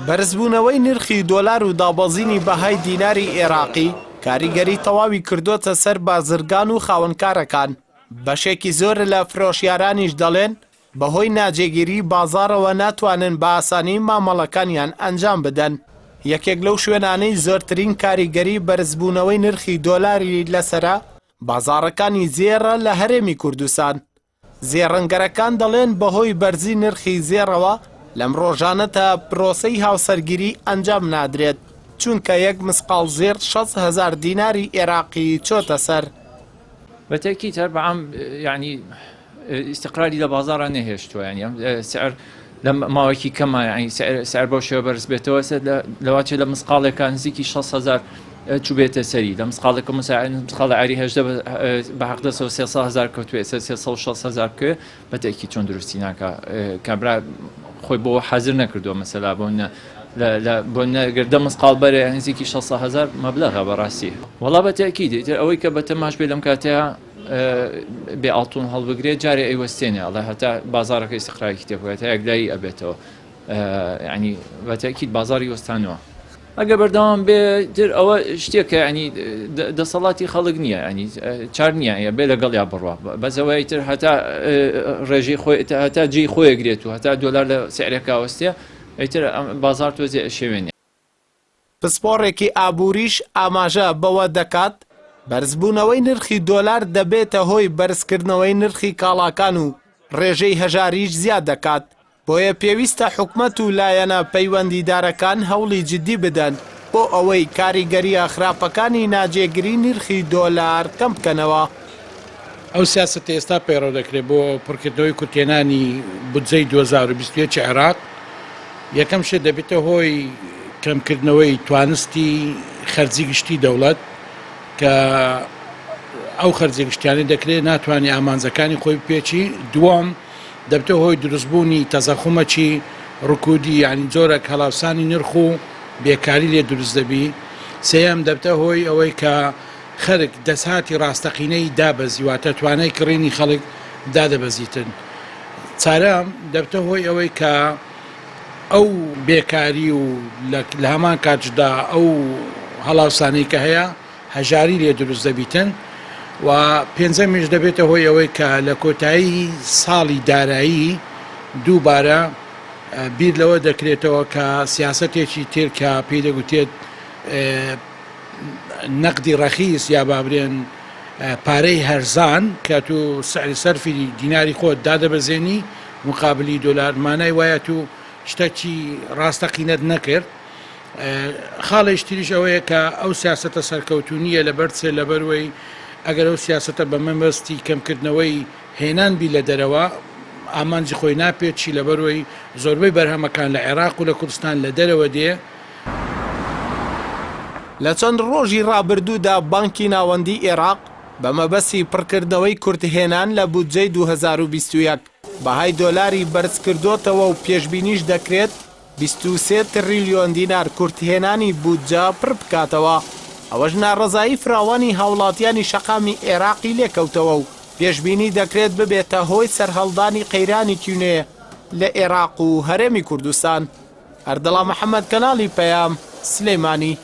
بەرزبوونەوەی نرخی دۆلار و دابەزینی بەهای دیناری عێراقی کاریگەری تەواوی کردوتە سەر بازرگان و خاوەنکارەکان. بەشێکی زۆر لە فرۆشیارانیش دەڵێن بەهۆی ناجێگیری بازاڕەوە ناتوانن بە ئاسانی مامەڵەکانیان ئەنجام بدەن. یەکێک لەو شوێنانەی زۆرترین کاریگەری بەرزبوونەوەی نرخی دۆلاری لەسرە بازاڕەکانی زێڕە لە هەرێمی کوردستان. زێڕەنگەرەکان دەڵێن بەهۆی بەرزی نرخی زێڕەوە لەم ڕۆژانە تا پرۆسەی هاوسەرگیری ئەنجام نادرێت، چونکە یەک مسقال زێر 6,000 دیناری عێراقی چۆتە سەر. بالتأكيد طبعا يعني استقراري لبازار نهشتو يعني سعر لما ماوكي كما يعني سعر بوشو برز بيتوسد لواتش لمسقال كان زيكي 6,000 شو بيت سري لمسقال كم مسقال عري هجده بحق 300,000 كتوي 300,000 كه بالتأكيد چون درستينا كبرا خوي بو حاضر نكردو مثلا بون لا بون قردم مسقال بري يعني زيكي 6,000 مبلغ براسي والله بالتأكيد أوي كبتماش بلم كاتها بألتون هالبقري جاري أي وستيني الله حتى بازارك استقراري كتير حتى يقدري أبيته يعني بالتأكيد بازاري وستانوه اگر بردام بدر او اشتيك يعني دصلاتي خلقنيه يعني چارنيه يعني بلا قليا بروا بس ويتر حتى رجي خو حتى جي خو يقريتو حتى دولار سعرك اوستيا ايتر بازار توزي شويني پسپۆڕێکی ئابووریش ئاماژە بەوە دەکات بەرزبوونەوەی نرخی دۆلار دەبێتە هۆی بەرزکردنەوەی نرخی کاڵاکان و ڕێژەی هەژاریش زیاد دەکات. بۆیە پێویستە حکومەت و لایەنە پەیوەندیدارەکان هەوڵی جددی بدەن بۆ ئەوەی کاریگەریە خراپەکانی ناجێگری نرخی دۆلار کەم بکەنەوە. ئەو سیاسەتە ئێستا پەیڕەو دەکرێت بۆ پڕکردنەوەی کورتێنانی بودجەی 2021 عێراق. یەکەم شێ دەبێتە هۆی کەمکردنەوەی توانستی خەرجی گشتی دەوڵەت کە ئەو خەرجی گشتیانە دەکرێت ناتوانێت ئامانجەکانی خۆی پێچی. دووەم دەبتە هۆی دروستبوونی تەزەخومەکی ڕکودی یعنی جۆرە هەڵاوسانی نرخ و بێکاری لێ دروست دەبی. سێەم دەبتە هۆی ئەوەی کە خەرک دەسهاتی ڕاستەقینەی دابەزی واتە توانای کڕینی خەڵک دادەبەزیتن. چارەم دەبتە هۆی ئەوەی کە ئەو بێکاری و لە هەمان کاتشدا ئەو هەڵاوسانەی کە هەیە هەژاری لێ دروست دەبیتن. و پێنجەمیش دەبێتە هۆی ئەوەی کە لە کۆتایی ساڵی دارایی دووبارە بیر لەوە دەکرێتەوە کە سیاسەتێکی تر کە پێی دەگوتێت نەقدی ڕەخیس یا بابرێن پارەی هەرزان کە تو سعری سەرفی دیناری خۆت دادەبەزێنی مقابلی دۆلار مانای وایە تو شتێکی ڕاستەقینەت نەکرد. خاڵی تریش ئەوەیە کە ئەو سیاسەتە سەرکەوتونیە لەبەرچێ لەبەروەی ئەگەر ئەو سیاسەتە بە مەبەستی کەمکردنەوەی هێنان بی لە دەرەوە ئامانجی خۆی ناپێچی لەبەروەی زۆربەی بەرهەمەکان لە عێراق و لە کوردستان لە دەرەوە دێ. لە چەند ڕۆژی ڕابردوودا بانکی ناوەندی عێراق بە مەبەستی پڕکردنەوەی کورتهێنان لە بودجەی 2021 بەهای دۆلاری بەرز کردوتەوە و پێشبینیش دەکرێت 23 تریلیۆن دینار کورتهێنانی بودجە پڕ بکاتەوە. ئەوەش ناڕەزایی فراوانی هاوڵاتیانی شەقامی عێراقی لێکەوتەوە و پێشبینی دەکرێت ببێتە هۆی سەرهەڵدانی قەیرانی کیونێ لە عێراق و هەرێمی کوردستان. ئەردەڵا محەممەد کەناڵی پەیام سلەیمانی.